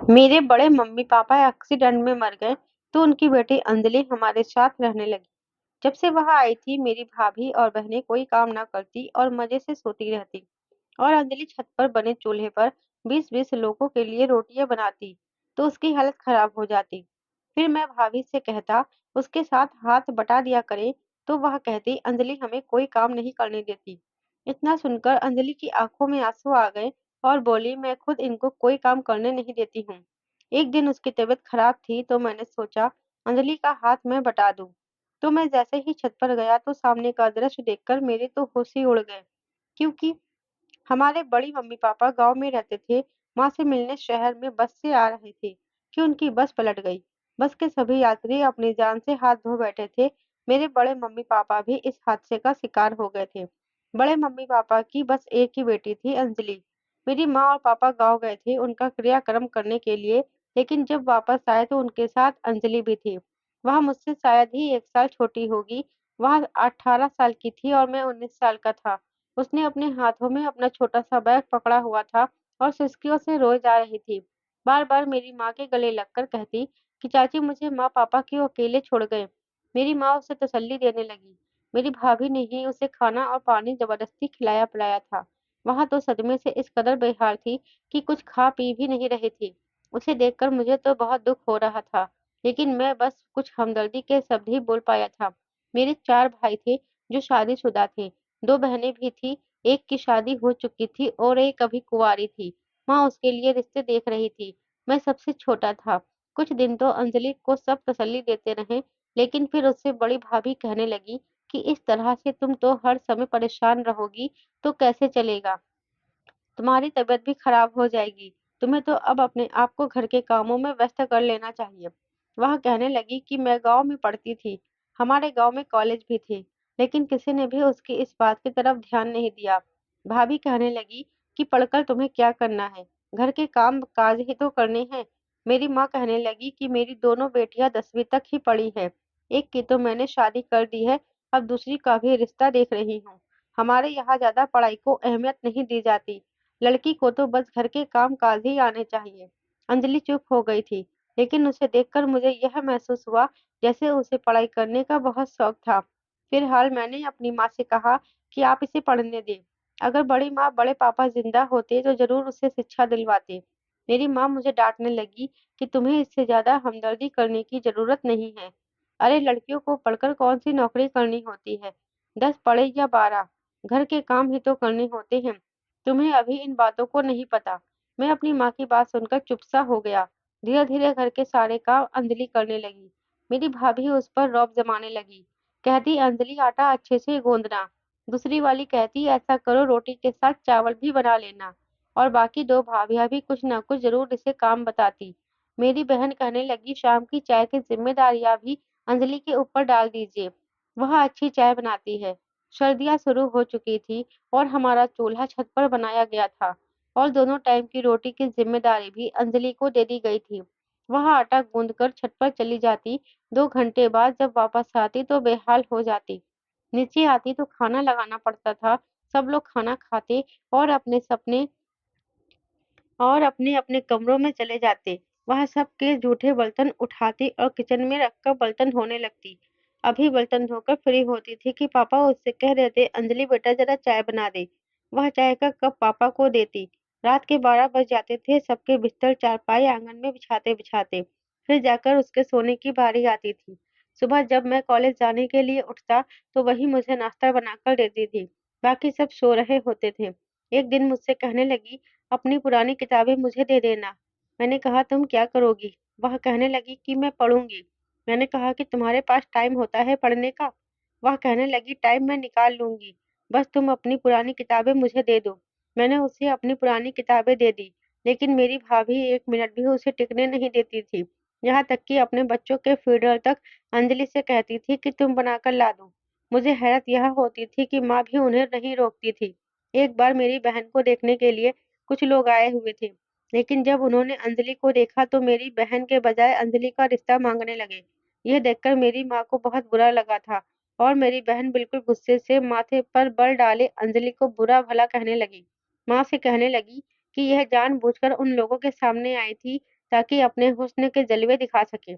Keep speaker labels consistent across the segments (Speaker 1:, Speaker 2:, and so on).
Speaker 1: मेरे बड़े मम्मी-पापा एक्सीडेंट में मर गए, तो उनकी बेटी अंजलि हमारे साथ रहने लगी। जब से वह आई थी, मेरी भाभी और बहनें कोई काम ना करती और मज़े से सोती रहती। और अंजलि छत पर बने चूल्हे पर 20-20 लोगों के लिए रोटियां बनाती, तो उसकी हालत खराब हो जाती। फिर मैं भाभी से कहता, उसके साथ हाथ बटा दिया करें, तो वह कहती, अंजलि हमें कोई काम नहीं करने देती। इतना सुनकर अंजलि की आंखों में आंसू आ गए और बोली, मैं खुद इनको कोई काम करने नहीं देती हूँ। एक दिन उसकी तबीयत खराब थी, तो मैंने सोचा अंजलि का हाथ मैं बटा दूं। तो मैं जैसे ही छत पर गया, तो सामने का दृश्य देखकर मेरे तो होश ही उड़ गए, क्योंकि हमारे बड़ी मम्मी-पापा गाँव में रहते थे। माँ से मिलने शहर में बस से आ रहे थे कि उनकी बस पलट गई। बस के सभी यात्री अपनी जान से हाथ धो बैठे थे। मेरे बड़े मम्मी-पापा भी इस हादसे का शिकार हो गए थे। बड़े मम्मी-पापा की बस एक ही बेटी थी, अंजलि। मेरी माँ और पापा गाँव गए थे उनका क्रियाक्रम करने के लिए, लेकिन जब वापस आए तो उनके साथ अंजलि भी थी। वह मुझसे शायद ही 1 साल छोटी होगी। वह 18 साल की थी और मैं 19 साल का था। उसने अपने हाथों में अपना छोटा-सा बैग पकड़ा हुआ था और सिसकियों से रोए जा रही थी। बार-बार मेरी माँ के गले लगकर कहती कि चाची मुझे माँ-पापा क्यों अकेले छोड़ गए। मेरी माँ उसे तसल्ली देने लगी। मेरी भाभी ने ही उसे खाना और पानी ज़बरदस्ती खिलाया-पिलाया था। वह तो सदमे से इस कदर बेहाल थी कि कुछ खा-पी भी नहीं रही थी। उसे देखकर मुझे तो बहुत दुःख हो रहा था, लेकिन मैं बस कुछ हमदर्दी के शब्द ही बोल पाया था। मेरे 4 भाई थे जो शादीशुदा थे। 2 बहनें भी थीं, एक की शादी हो चुकी थी और एक अभी कुँवारी थी। माँ उसके लिए रिश्ते देख रही थी। मैं सबसे छोटा था। कुछ दिन तो अंजलि को सब तसल्ली देते रहे, लेकिन फिर उससे बड़ी भाभी कहने लगी कि इस तरह से तुम तो हर समय परेशान रहोगी, तो कैसे चलेगा? तुम्हारी तबीयत भी खराब हो जाएगी। तुम्हें तो अब अपने आप को घर के कामों में व्यस्त कर लेना चाहिए। वह कहने लगी कि मैं गाँव में पढ़ती थी। हमारे गाँव में कॉलेज भी थे, लेकिन किसी ने भी उसकी इस बात की तरफ ध्यान नहीं दिया। भाभी कहने लगी कि पढ़कर तुम्हें क्या करना है? घर के काम-काज ही तो करने हैं। मेरी माँ कहने लगी कि मेरी दोनों बेटियाँ 10वीं तक ही पढ़ी हैं। एक की तो मैंने शादी कर दी है, अब दूसरी का भी रिश्ता देख रही हूँ। हमारे यहाँ ज़्यादा पढ़ाई को अहमियत नहीं दी जाती। लड़की को तो बस घर के काम-काज ही आने चाहिए। अंजलि चुप हो गई थी, लेकिन उसे देखकर मुझे यह महसूस हुआ जैसे उसे पढ़ाई करने का बहुत शौक था। फिलहाल मैंने अपनी माँ से कहा कि आप इसे पढ़ने दें। अगर बड़ी माँ, बड़े पापा ज़िंदा होते तो ज़रूर उसे शिक्षा दिलवाते। मेरी माँ मुझे डाँटने लगी कि तुम्हें इससे ज़्यादा हमदर्दी करने की ज़रूरत नहीं है। अरे लड़कियों को पढ़कर कौन-सी नौकरी करनी होती है? 10 पढ़े या 12, घर के काम ही तो करने होते हैं। तुम्हें अभी इन बातों को नहीं पता। मैं अपनी माँ की बात सुनकर चुप-सा हो गया। धीरे-धीरे घर के सारे काम अंजलि करने लगी। मेरी भाभी उस पर रौब जमाने लगी। कहती अंजलि आटा अच्छे से गूँदना। दूसरी वाली कहती ऐसा करो रोटी के साथ चावल भी बना लेना। और बाकी 2 भाभियाँ भी कुछ न कुछ ज़रूर इसे काम बताती। मेरी बहन कहने लगी शाम की चाय की ज़िम्मेदारियाँ भी अंजलि के ऊपर डाल दीजिए। वह अच्छी चाय बनाती है। सर्दियाँ शुरू हो चुकी थी और हमारा चूल्हा छत पर बनाया गया था और दोनों टाइम की रोटी की ज़िम्मेदारी भी अंजलि को दे दी गई थी। वह आटा गूँथकर छत पर चली जाती, 2 घंटे बाद जब वापस आती तो बेहाल हो जाती। नीचे आती तो खाना लगाना पड़ता था, सब लोग खाना खाते और अपने-अपने कमरों में चले जाते। वह सबके जूठे बर्तन उठाती और किचन में रखकर बर्तन धोने लगती। अभी बर्तन धोकर फ्री होती थी कि पापा उससे कह देते, अंजलि बेटा ज़रा चाय बना दे। वह चाय का कप पापा को देती। रात के 12 बज जाते थे सबके बिस्तर चारपाई आँगन में बिछाते-बिछाते। फिर जाकर उसके सोने की बारी आती थी। सुबह जब मैं कॉलेज जाने के लिए उठता, तो वही मुझे नाश्ता बनाकर देती थी। बाकी सब सो रहे होते थे। एक दिन मुझसे कहने लगी, अपनी पुरानी किताबें मुझे दे देना। मैंने कहा तुम क्या करोगी? वह कहने लगी कि मैं पढ़ूँगी। मैंने कहा कि तुम्हारे पास टाइम होता है पढ़ने का? वह कहने लगी टाइम मैं निकाल लूँगी, बस तुम अपनी पुरानी किताबें मुझे दे दो। मैंने उसे अपनी पुरानी किताबें दे दी, लेकिन मेरी भाभी 1 मिनट भी उसे टिकने नहीं देती थी। यहाँ तक कि अपने बच्चों के फीडर तक अंजलि से कहती थी कि तुम बनाकर ला दो। मुझे हैरत यह होती थी कि माँ भी उन्हें नहीं रोकती थी। एक बार मेरी बहन को देखने के लिए कुछ लोग आए हुए थे, लेकिन जब उन्होंने अंजलि को देखा तो मेरी बहन के बजाय अंजलि का रिश्ता माँगने लगे। यह देखकर मेरी माँ को बहुत बुरा लगा था और मेरी बहन बिल्कुल गुस्से से माथे पर बल डाले अंजलि को बुरा-भला कहने लगी। माँ से कहने लगी कि यह जानबूझकर उन लोगों के सामने आई थी ताकि अपने हुस्न के जलवे दिखा सके।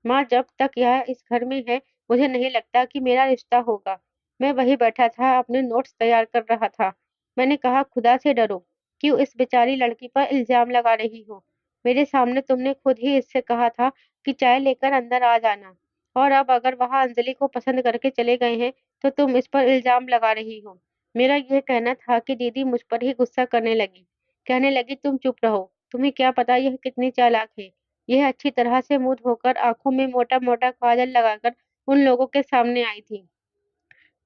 Speaker 1: माँ, जब तक यह इस घर में है, मुझे नहीं लगता कि मेरा रिश्ता होगा। मैं वहीं बैठा था, अपने नोट्स तैयार कर रहा था। मैंने कहा, खुदा से डरो, क्यों इस बेचारी लड़की पर इल्जाम लगा रही हो? मेरे सामने तुमने खुद ही इससे कहा था कि चाय लेकर अंदर आ जाना, और अब अगर वह अंजलि को पसंद करके चले गए हैं, तो तुम इस पर इल्जाम लगा रही हो। मेरा यह कहना था कि दीदी मुझ पर ही गुस्सा करने लगी। कहने लगी, तुम चुप रहो, तुम्हें क्या पता यह कितनी चालाक है। यह अच्छी तरह से मुंह धोकर, आंखों में मोटा-मोटा काजल लगाकर उन लोगों के सामने आई थी।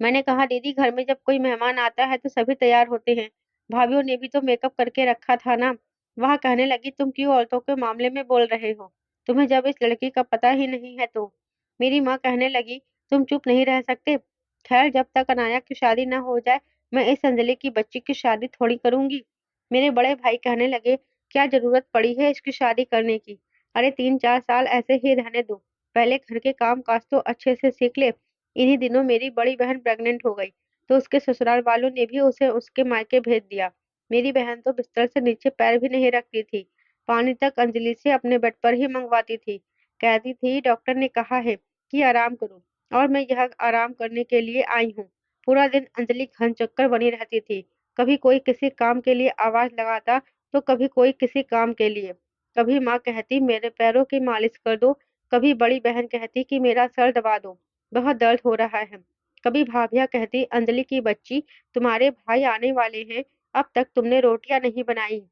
Speaker 1: मैंने कहा, दीदी घर में जब कोई मेहमान आता है तो सभी तैयार होते हैं। भाभीयों ने भी तो मेकअप करके रखा था ना। वह कहने लगी, तुम क्यों औरतों के मामले में बोल रहे हो? तुम्हें जब इस लड़की का पता ही नहीं है तो। मेरी माँ कहने लगी, तुम चुप नहीं रह सकते? खैर, जब तक अनाया की शादी न हो जाए, मैं इस अंजलि की बच्ची की शादी थोड़ी करूंगी। मेरे बड़े भाई कहने लगे, क्या जरूरत पड़ी है इसकी शादी करने की? अरे 3-4 साल ऐसे ही रहने दो। पहले घर के काम काज तो अच्छे से सीख ले। इन्हीं दिनों मेरी बड़ी बहन प्रेग्नेंट हो गई, तो उसके ससुराल वालों ने भी उसे उसके मायके भेज दिया। मेरी बहन तो बिस्तर से नीचे पैर भी नहीं रखती थी। पानी तक अंजलि से अपने बेड पर ही मंगवाती थी। कहती थी, डॉक्टर ने कहा है कि आराम करो, और मैं यह आराम करने के लिए आई हूँ। पूरा दिन अंजलि घन चक्कर बनी रहती थी। कभी कोई किसी काम के लिए आवाज लगाता, तो कभी कोई किसी काम के लिए। कभी माँ कहती, मेरे पैरों की मालिश कर दो। कभी बड़ी बहन कहती कि मेरा सर दबा दो, बहुत दर्द हो रहा है। कभी भाभिया कहती, अंजलि की बच्ची, तुम्हारे भाई आने वाले हैं, अब तक तुमने रोटियां नहीं बनाई,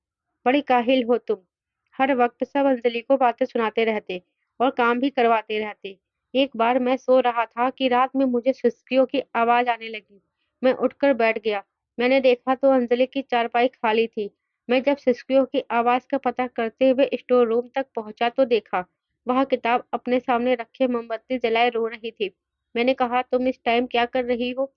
Speaker 1: बड़ी काहिल हो तुम। हर वक्त सब अंजलि को बातें सुनाते रहते और काम भी करवाते रहते। एक बार मैं सो रहा था कि रात में मुझे सिसकियों की आवाज आने लगी। मैं उठकर बैठ गया। मैंने देखा तो अंजलि की चारपाई खाली थी। मैं जब सिसकियों की आवाज का पता करते हुए स्टोर रूम तक पहुंचा तो देखा वह किताब अपने सामने रखे मोमबत्ती जलाए रो रही थी। मैंने कहा, तुम इस टाइम क्या कर रही हो?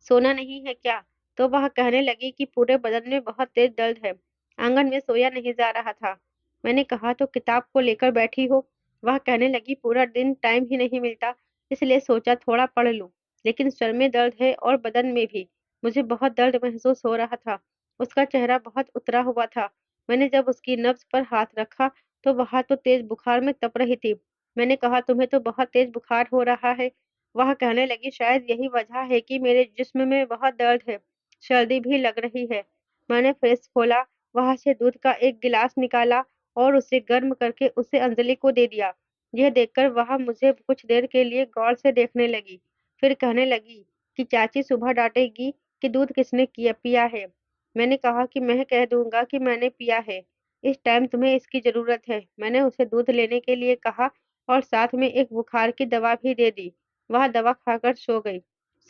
Speaker 1: सोना नहीं है क्या? तो वह कहने लगी कि पूरे बदन में बहुत तेज दर्द है। आंगन में सोया नहीं जा रहा था। मैंने कहा, तो किताब को लेकर बैठी हो? वह कहने लगी, पूरा दिन टाइम ही नहीं मिलता, इसलिए सोचा थोड़ा पढ़ लूं। लेकिन सर में दर्द है और बदन में भी। मुझे बहुत दर्द महसूस हो रहा था। उसका चेहरा बहुत उतरा हुआ था। मैंने जब उसकी नब्ज पर हाथ रखा, तो वह तो तेज बुखार में तप रही थी। मैंने कहा, तुम्हें तो बहुत तेज बुखार हो रहा है। वह कहने लगी, शायद यही वजह है कि मेरे जिस्म में बहुत दर्द है, सर्दी भी लग रही है। मैंने फ्रिज खोला, वहां से दूध का एक गिलास निकाला और उसे गर्म करके उसे अंजलि को दे दिया। यह देखकर वह मुझे कुछ देर के लिए गौर से देखने लगी, फिर कहने लगी कि चाची सुबह डांटेगी कि दूध किसने किया पिया है। मैंने कहा कि मैं कह दूंगा कि मैंने पिया है। इस टाइम तुम्हें इसकी जरूरत है। मैंने उसे दूध लेने के लिए कहा और साथ में एक बुखार की दवा भी दे दी। वह दवा खाकर सो गई।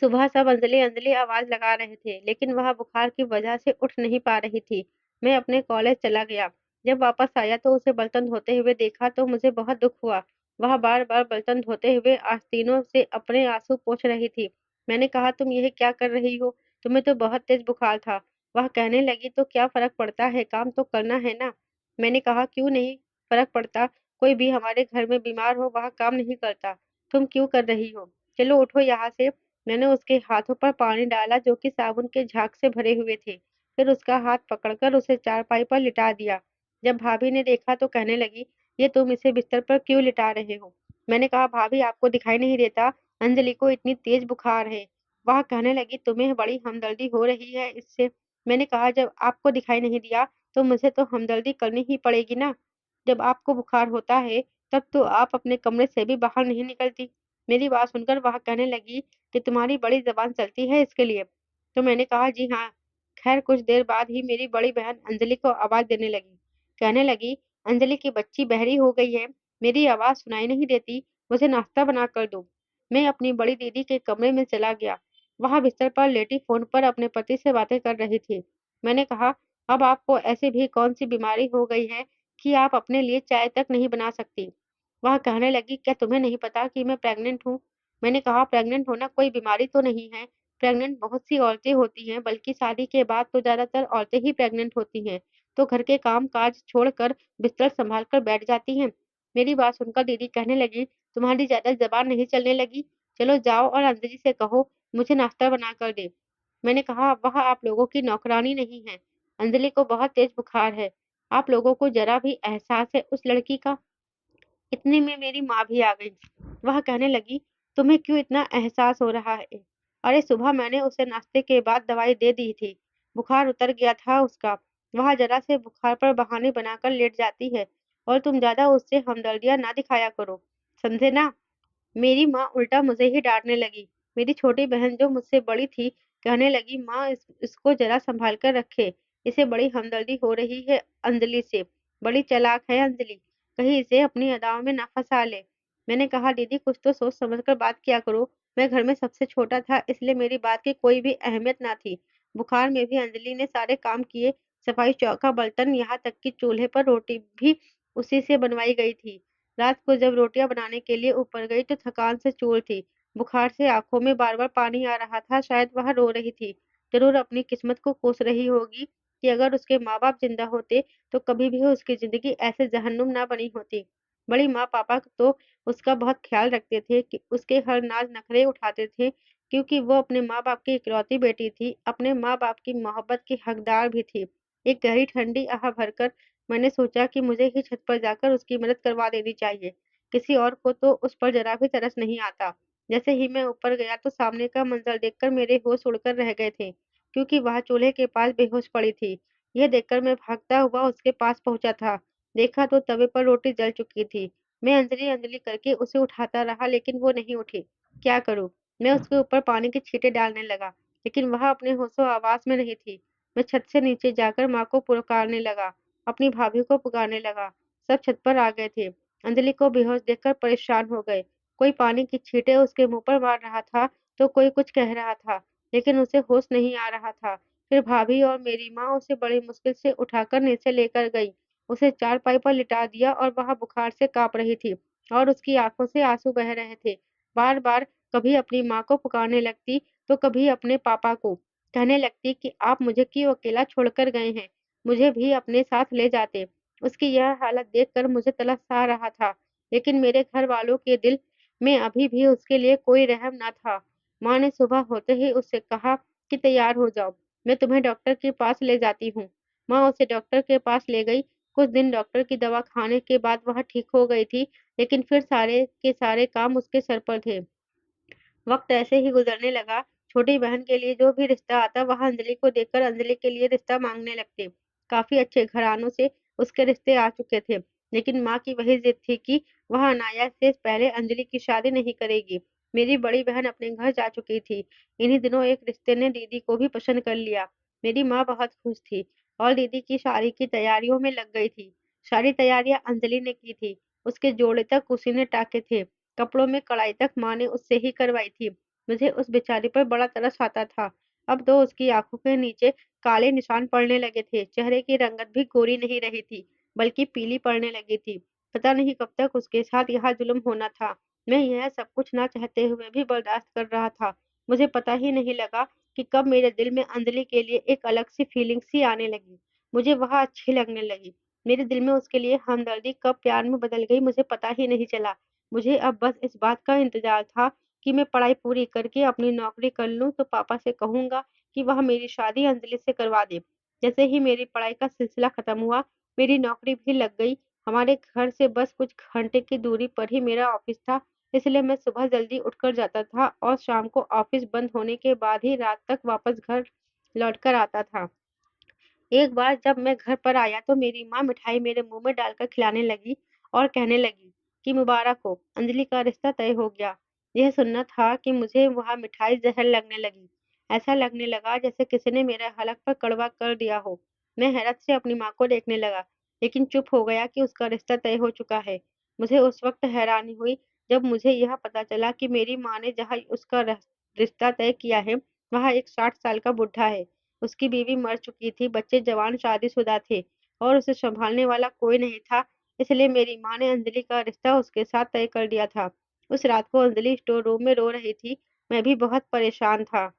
Speaker 1: सुबह सब अंजलि-अंजलि आवाज़ लगा रहे थे, लेकिन वह बुखार की वजह से उठ नहीं पा रही थी। मैं अपने कॉलेज चला गया। जब वापस आया तो उसे बर्तन धोते हुए देखा तो मुझे बहुत दुःख हुआ। वह बार-बार बर्तन धोते हुए आस्तीनों से अपने आँसू पोंछ रही थी। मैंने कहा, तुम यह क्या कर रही हो? तुम्हें तो बहुत तेज बुखार था। वह कहने लगी, तो क्या फ़र्क पड़ता है, काम तो करना है ना। मैंने कहा, क्यों नहीं फ़र्क पड़ता? कोई भी हमारे घर में बीमार हो, वह काम नहीं करता। तुम क्यों कर रही हो? चलो उठो यहाँ से। मैंने उसके हाथों पर पानी डाला जो कि साबुन के झाग से भरे हुए थे। फिर उसका हाथ पकड़कर उसे चारपाई पर लिटा दिया। जब भाभी ने देखा तो कहने लगी, ये तुम इसे बिस्तर पर क्यों लिटा रहे हो? मैंने कहा, भाभी आपको दिखाई नहीं देता, अंजलि को इतनी तेज बुखार है। वह कहने लगी, तुम्हें बड़ी हमदर्दी हो रही है इससे। मैंने कहा, जब आपको दिखाई नहीं दिया तो मुझे तो हमदर्दी करनी ही पड़ेगी ना। जब आपको बुखार होता है तब तो आप अपने कमरे से भी बाहर नहीं निकलती। मेरी बात सुनकर वह कहने लगी कि तुम्हारी बड़ी ज़बान चलती है इसके लिए। तो मैंने कहा, जी हाँ। खैर कुछ देर बाद ही मेरी बड़ी बहन अंजलि को आवाज़ देने लगी। कहने लगी, अंजलि की बच्ची बहरी हो गई है। मेरी आवाज़ सुनाई नहीं देती, मुझे नाश्ता बना कर दो। मैं अपनी बड़ी दीदी के कमरे में चला गया। वह बिस्तर पर लेटी फ़ोन पर अपने पति से बातें कर रही थी। मैंने कहा, अब आपको ऐसी भी कौन-सी बीमारी हो गई है कि आप अपने लिए चाय तक नहीं बना सकती? वह कहने लगी, क्या तुम्हें नहीं पता कि मैं प्रेग्नेंट हूँ? मैंने कहा, प्रेग्नेंट होना कोई बीमारी तो नहीं है। प्रेग्नेंट बहुत सी औरतें होती हैं, बल्कि शादी के बाद तो ज़्यादातर औरतें ही प्रेग्नेंट होती हैं, तो घर के काम-काज छोड़कर बिस्तर सँभाल कर बैठ जाती हैं। मेरी बात सुनकर दीदी कहने लगी, तुम्हारी ज़्यादा ज़बान नहीं चलने लगी? चलो जाओ और अंजलि से कहो, मुझे नाश्ता बना कर दे। मैंने कहा, वह आप लोगों की नौकरानी नहीं है। अंजलि को बहुत तेज़ बुखार है। आप लोगों को ज़रा भी एहसास है उस लड़की का? इतने में मेरी माँ भी आ गई। वह कहने लगी, तुम्हें क्यों इतना एहसास हो रहा है? अरे सुबह मैंने उसे नाश्ते के बाद दवाई दे दी थी। बुखार उतर गया था उसका। वह जरा से बुखार पर बहाने बनाकर लेट जाती है और तुम ज्यादा उससे हमदर्दियां ना दिखाया करो। समझे ना? मेरी माँ उल्टा मुझे ही डांटने लगी। मेरी छोटी बहन जो मुझसे बड़ी थी, कहने लगी, माँ इसको जरा संभाल कर रखे। इसे बड़ी हमदर्दी हो रही है अंजलि से। बड़ी चालाक है अंजलि। कहीं इसे अपनी अदाओं में ना फंसा ले। मैंने कहा, दीदी कुछ तो सोच समझ कर बात किया करो। मैं घर में सबसे छोटा था, इसलिए मेरी बात की कोई भी अहमियत ना थी। बुखार में भी अंजलि ने सारे काम किए। सफाई, चौका, बर्तन, यहाँ तक कि चूल्हे पर रोटी भी उसी से बनवाई गई थी। रात को जब रोटियां बनाने के लिए ऊपर गई तो थकान से चूर थी। बुखार से आंखों में बार बार पानी आ रहा था। शायद वह रो रही थी। जरूर अपनी किस्मत को कोस रही होगी कि अगर उसके माँ बाप जिंदा होते तो कभी भी उसकी जिंदगी ऐसे जहन्नुम ना बनी होती। बड़ी माँ पापा तो उसका बहुत ख्याल रखते थे कि उसके हर नाज नखरे उठाते थे, क्योंकि वो अपने माँ बाप की इकलौती बेटी थी, अपने माँ बाप की मोहब्बत की हकदार भी थी। एक गहरी ठंडी आह भरकर मैंने सोचा कि मुझे ही छत पर जाकर उसकी मदद करवा देनी चाहिए। किसी और को तो उस पर जरा भी तरस नहीं आता। जैसे ही मैं ऊपर गया तो सामने का मंजर देखकर मेरे होश उड़कर रह गए थे, क्योंकि वह चूल्हे के पास बेहोश पड़ी थी। यह देखकर मैं भागता हुआ उसके पास पहुंचा था। देखा तो तवे पर रोटी जल चुकी थी। मैं अंजलि अंजलि करके उसे उठाता रहा, लेकिन वो नहीं उठी। क्या करूं? मैं उसके ऊपर पानी के छींटे डालने लगा, लेकिन वह अपने होशो आवाज में नहीं थी। मैं छत से नीचे जाकर माँ को पुकारने लगा, अपनी भाभी को पुकारने लगा। सब छत पर आ गए थे। अंजलि को बेहोश देखकर परेशान हो गए। कोई पानी की छींटे उसके मुंह पर मार रहा था, तो कोई कुछ कह रहा था, लेकिन उसे होश नहीं आ रहा था। फिर भाभी और मेरी माँ उसे बड़ी मुश्किल से उठाकर नीचे लेकर गई। उसे चारपाई पर लिटा दिया और वह बुखार से कांप रही थी और उसकी आंखों से आंसू बह रहे थे। बार बार कभी अपनी माँ को पुकारने लगती, तो कभी अपने पापा को। कहने लगती कि आप मुझे क्यों अकेला छोड़कर गए हैं, मुझे भी अपने साथ ले जाते। उसकी यह हालत देखकर मुझे तरस आ रहा था, लेकिन मेरे घर वालों के दिल में अभी भी उसके लिए कोई रहम न था। माँ ने सुबह होते ही उससे कहा कि तैयार हो जाओ, मैं तुम्हें डॉक्टर के पास ले जाती हूँ। माँ उसे डॉक्टर के पास ले गई। कुछ दिन डॉक्टर की दवा खाने के बाद वह ठीक हो गई थी, लेकिन फिर सारे के सारे काम उसके सर पर थे। वक्त ऐसे ही गुजरने लगा। छोटी बहन के लिए जो भी रिश्ता आता वह अंजलि को देखकर अंजलि के लिए रिश्ता मांगने लगते। काफी अच्छे घरानों से उसके रिश्ते आ चुके थे, लेकिन माँ की वही जिद थी कि वह अनाया से पहले अंजलि की शादी नहीं करेगी। मेरी बड़ी बहन अपने घर जा चुकी थी। इन्हीं दिनों एक रिश्ते ने दीदी को भी पसंद कर लिया। मेरी माँ बहुत खुश थी और दीदी की शादी की तैयारियों में लग गई थी। सारी तैयारियां अंजलि ने की थी। उसके जोड़े तक उसी ने टाके थे। कपड़ों में कढ़ाई तक माँ ने उससे ही करवाई थी। मुझे उस बेचारी पर बड़ा तरस आता था। अब तो उसकी आंखों के नीचे काले निशान पड़ने लगे थे। चेहरे की रंगत भी गोरी नहीं रही थी, बल्कि पीली पड़ने लगी थी। पता नहीं कब तक उसके साथ यह जुल्म होना था। मैं यह सब कुछ ना चाहते हुए भी बर्दाश्त कर रहा था। मुझे पता ही नहीं लगा कि कब मेरे दिल में अंजलि के लिए एक अलग सी फीलिंग सी आने लगी। मुझे वह अच्छी लगने लगी। मेरे दिल में उसके लिए हमदर्दी कब प्यार में बदल गई, मुझे पता ही नहीं चला। मुझे अब बस इस बात का इंतजार था कि मैं पढ़ाई पूरी करके अपनी नौकरी कर लूँ तो पापा से कहूँगा कि वह मेरी शादी अंजलि से करवा दें। जैसे ही मेरी पढ़ाई का सिलसिला खत्म हुआ, मेरी नौकरी भी लग गई। हमारे घर से बस कुछ घंटे की दूरी पर ही मेरा ऑफिस था, इसलिए मैं सुबह जल्दी उठकर जाता था और शाम को ऑफिस बंद होने के बाद ही रात तक वापस घर लौटकर आता था। एक बार जब मैं घर पर आया तो मेरी माँ मिठाई मेरे मुंह में डालकर खिलाने लगी और कहने लगी कि मुबारक हो, अंजलि का रिश्ता तय हो गया। यह सुनना था कि मुझे वह मिठाई जहर लगने लगी। ऐसा लगने लगा जैसे किसी ने मेरे हलक पर कड़वा कर दिया हो। मैं हैरत से अपनी माँ को देखने लगा, लेकिन चुप हो गया कि उसका रिश्ता तय हो चुका है। मुझे उस वक्त हैरानी हुई जब मुझे यह पता चला कि मेरी माँ ने जहाँ उसका रिश्ता तय किया है, वह एक 60 साल का बुढ़ा है। उसकी बीवी मर चुकी थी, बच्चे जवान शादीशुदा थे और उसे संभालने वाला कोई नहीं था, इसलिए मेरी माँ ने अंजलि का रिश्ता उसके साथ तय कर दिया था। उस रात को अंजलि स्टोर रूम में रो रही थी। मैं भी बहुत परेशान था।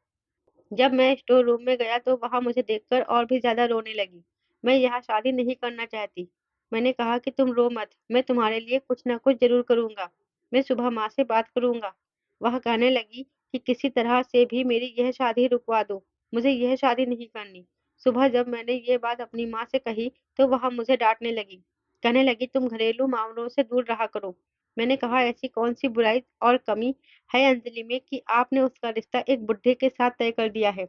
Speaker 1: जब मैं स्टोर रूम में गया तो वहाँ मुझे देखकर और भी ज़्यादा रोने लगी। मैं यहाँ शादी नहीं करना चाहती। मैंने कहा कि तुम रो मत, मैं तुम्हारे लिए कुछ ना कुछ ज़रूर करूँगा। मैं सुबह माँ से बात करूँगा। वह कहने लगी कि किसी तरह से भी मेरी यह शादी रुकवा दो। मुझे यह शादी नहीं करनी। सुबह जब मैंने ये बात अपनी माँ से कही, तो वह मुझे डाँटने लगी। कहने लगी, तुम घरेलू मामलों से दूर रहा करो। मैंने कहा, ऐसी कौन-सी बुराई और कमी है अंजलि में कि आपने उसका रिश्ता एक बुड्ढे के साथ तय कर दिया है।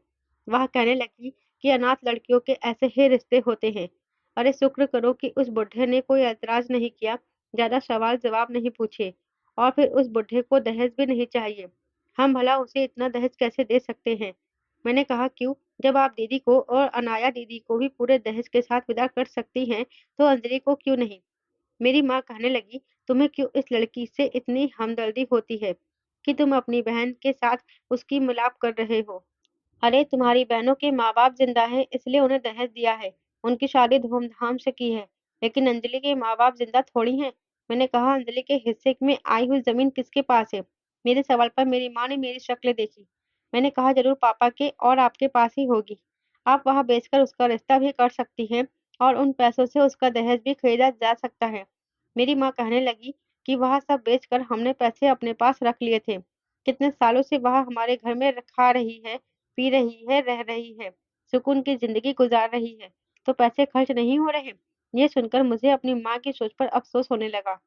Speaker 1: वह कहने लगी कि अनाथ लड़कियों के ऐसे ही रिश्ते होते हैं। अरे शुक्र करो कि उस बुड्ढे ने कोई ऐतराज़ नहीं किया, ज़्यादा सवाल-जवाब नहीं पूछे, और फिर उस बुड्ढे को दहेज भी नहीं चाहिए। हम भला उसे इतना दहेज कैसे दे सकते हैं? मैंने कहा, क्यों? जब आप दीदी को और अनाया दीदी को भी पूरे दहेज के साथ विदा कर सकती हैं, तो अंजलि को क्यों नहीं? मेरी माँ कहने लगी, तुम्हें क्यों इस लड़की से इतनी हमदर्दी होती है कि तुम अपनी बहन के साथ उसकी मिलाप कर रहे हो? अरे तुम्हारी बहनों के माँ-बाप ज़िंदा हैं, इसलिए उन्हें दहेज दिया है। उनकी शादी धूम-धाम से की है। लेकिन अंजलि के माँ-बाप ज़िंदा थोड़ी हैं। मैंने कहा, अंजलि के हिस्से में आई हुई ज़मीन किसके पास है? मेरे सवाल पर मेरी माँ ने मेरी शक्ल देखी। मैंने कहा, ज़रूर पापा के और आपके पास ही होगी। आप वहाँ बेचकर उसका रिश्ता भी कर सकती हैं और उन पैसों से उसका दहेज भी खरीदा जा सकता है। मेरी माँ कहने लगी कि वह सब बेचकर हमने पैसे अपने पास रख लिए थे। कितने सालों से वह हमारे घर में खा रही है, पी रही है, रह रही है, सुकून की ज़िंदगी गुज़ार रही है, तो पैसे खर्च नहीं हो रहे? ये सुनकर मुझे अपनी माँ की सोच पर अफ़सोस होने लगा।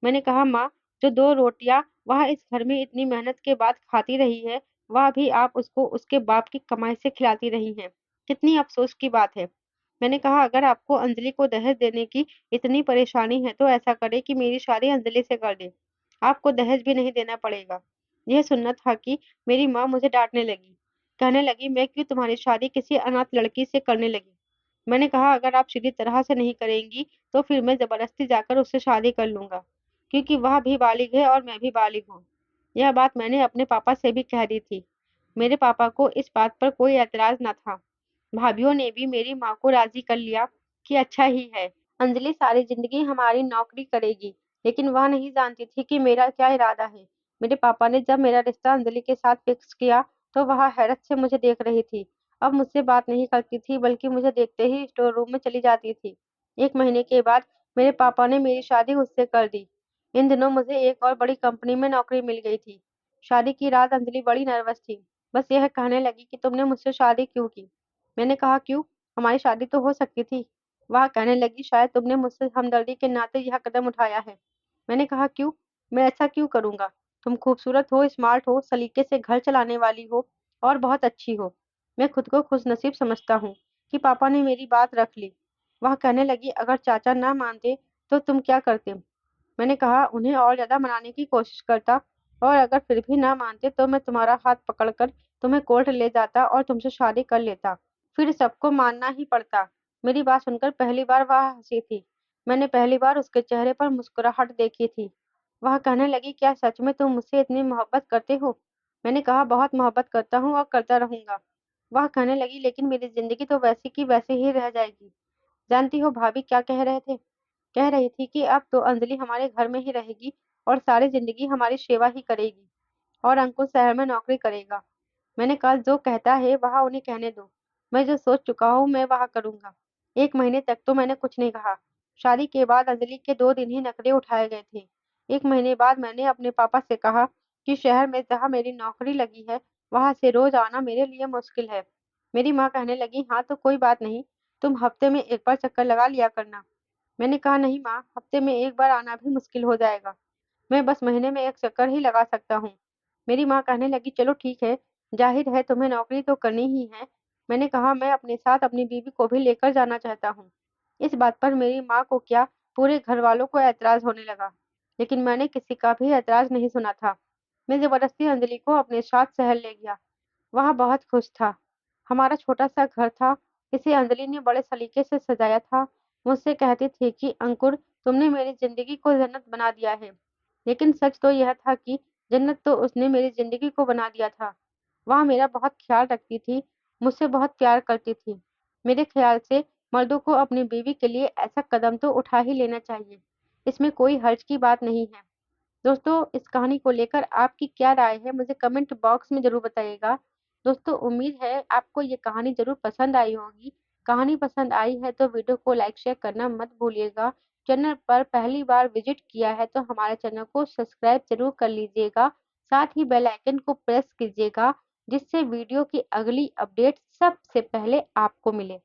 Speaker 1: मैंने कहा, माँ, जो 2 रोटियाँ वह इस घर में इतनी मेहनत के बाद खाती रही है, वह भी आप उसको उसके बाप की कमाई से खिलाती रही हैं। कितनी अफ़सोस की बात है। मैंने कहा, अगर आपको अंजलि को दहेज देने की इतनी परेशानी है, तो ऐसा करें कि मेरी शादी अंजलि से कर दें। आपको दहेज भी नहीं देना पड़ेगा। यह सुनना था कि मेरी माँ मुझे डाँटने लगी। कहने लगी, मैं क्यों तुम्हारी शादी किसी अनाथ लड़की से करने लगी? मैंने कहा, अगर आप सीधी तरह से नहीं करेंगी, तो फिर मैं ज़बरदस्ती जाकर उससे शादी कर लूँगा, क्योंकि वह भी बालिग़ है और मैं भी बालिग़ हूँ। यह बात मैंने अपने पापा से भी कह दी थी। मेरे पापा को इस बात पर कोई ऐतराज़ न था। भाभीयों ने भी मेरी माँ को राज़ी कर लिया कि अच्छा ही है, अंजलि सारी ज़िंदगी हमारी नौकरी करेगी, लेकिन वह नहीं जानती थी कि मेरा क्या इरादा है। मेरे पापा ने जब मेरा रिश्ता अंजलि के साथ फ़िक्स किया, तो वह हैरत से मुझे देख रही थी। अब मुझसे बात नहीं करती थी, बल्कि मुझे देखते ही स्टोर रूम में चली जाती थी। 1 महीने के बाद मेरे पापा ने मेरी शादी उससे कर दी। इन दिनों मुझे एक और बड़ी कंपनी में नौकरी मिल गई थी। शादी की रात अंजलि बड़ी नर्वस थी। बस यह कहने लगी कि तुमने मुझसे शादी क्यों की? मैंने कहा, क्यों? हमारी शादी तो हो सकती थी। वह कहने लगी, शायद तुमने मुझसे हमदर्दी के नाते यह कदम उठाया है। मैंने कहा, क्यों? मैं ऐसा क्यों करूँगा? तुम खूबसूरत हो, स्मार्ट हो, सलीके से घर चलाने वाली हो और बहुत अच्छी हो। मैं खुद को खुशनसीब समझता हूँ कि पापा ने मेरी बात रख ली। वह कहने लगी, अगर चाचा ना मानते तो तुम क्या करते? मैंने कहा, उन्हें और ज़्यादा मनाने की कोशिश करता, और अगर फिर भी ना मानते तो मैं तुम्हारा हाथ पकड़कर तुम्हें कोर्ट ले जाता और तुमसे शादी कर लेता। फिर सबको मानना ही पड़ता। मेरी बात सुनकर पहली बार वह हँसी थी। मैंने पहली बार उसके चेहरे पर मुस्कुराहट देखी थी। वह कहने लगी, क्या सच में तुम मुझसे इतनी मोहब्बत करते हो? मैंने कहा, बहुत मोहब्बत करता हूँ और करता रहूँगा। वह कहने लगी, लेकिन मेरी ज़िंदगी तो वैसी की वैसी ही रह जाएगी। जानती हो भाभी क्या कह रहे थे? कह रही थी कि अब तो अंजलि हमारे घर में ही रहेगी और सारी ज़िंदगी हमारी सेवा ही करेगी, और अंकुर शहर में नौकरी करेगा। मैंने कहा, जो कहता है वह उन्हें कहने दो। मैं जो सोच चुका हूँ मैं वह करूँगा। 1 महीने तक तो मैंने कुछ नहीं कहा। शादी के बाद अंजलि के 2 दिन ही नखरे उठाए गए थे। 1 महीने बाद मैंने अपने पापा से कहा कि शहर में जहाँ मेरी नौकरी लगी है, वहाँ से रोज़ आना मेरे लिए मुश्किल है। मेरी माँ कहने लगी, हाँ तो कोई बात नहीं, तुम हफ्ते में 1 बार चक्कर लगा लिया करना। मैंने कहा, नहीं माँ, हफ्ते में 1 बार आना भी मुश्किल हो जाएगा। मैं बस महीने में 1 चक्कर ही लगा सकता हूँ। मेरी माँ कहने लगी, चलो ठीक है, ज़ाहिर है तुम्हें नौकरी तो करनी ही है। मैंने कहा, मैं अपने साथ अपनी बीवी को भी लेकर जाना चाहता हूँ। इस बात पर मेरी माँ को क्या, पूरे घरवालों को ऐतराज़ होने लगा। लेकिन मैंने किसी का भी ऐतराज़ नहीं सुना था। मैं ज़बरदस्ती अंजलि को अपने साथ शहर ले गया। वह बहुत खुश था। हमारा छोटा-सा घर था, इसे अंजलि ने बड़े सलीके से सजाया था। मुझसे कहती थी कि अंकुर, तुमने मेरी ज़िंदगी को जन्नत बना दिया है। लेकिन सच तो यह था कि जन्नत तो उसने मेरी ज़िंदगी को बना दिया था। वह मेरा बहुत ख़्याल रखती थी, मुझसे बहुत प्यार करती थी। मेरे ख़्याल से मर्दों को अपनी बीवी के लिए ऐसा कदम तो उठा ही लेना चाहिए। इसमें कोई हर्ज की बात नहीं है। दोस्तों, इस कहानी को लेकर आपकी क्या राय है, मुझे कमेंट बॉक्स में ज़रूर बताइएगा। दोस्तों, उम्मीद है आपको ये कहानी ज़रूर पसंद आई होगी। कहानी पसंद आई है तो वीडियो को लाइक शेयर करना मत भूलिएगा। चैनल पर पहली बार विज़िट किया है तो हमारे चैनल को सब्सक्राइब ज़रूर कर लीजिएगा। साथ ही बेल आइकन को प्रेस कीजिएगा, जिससे वीडियो की अगली अपडेट सबसे पहले आपको मिले।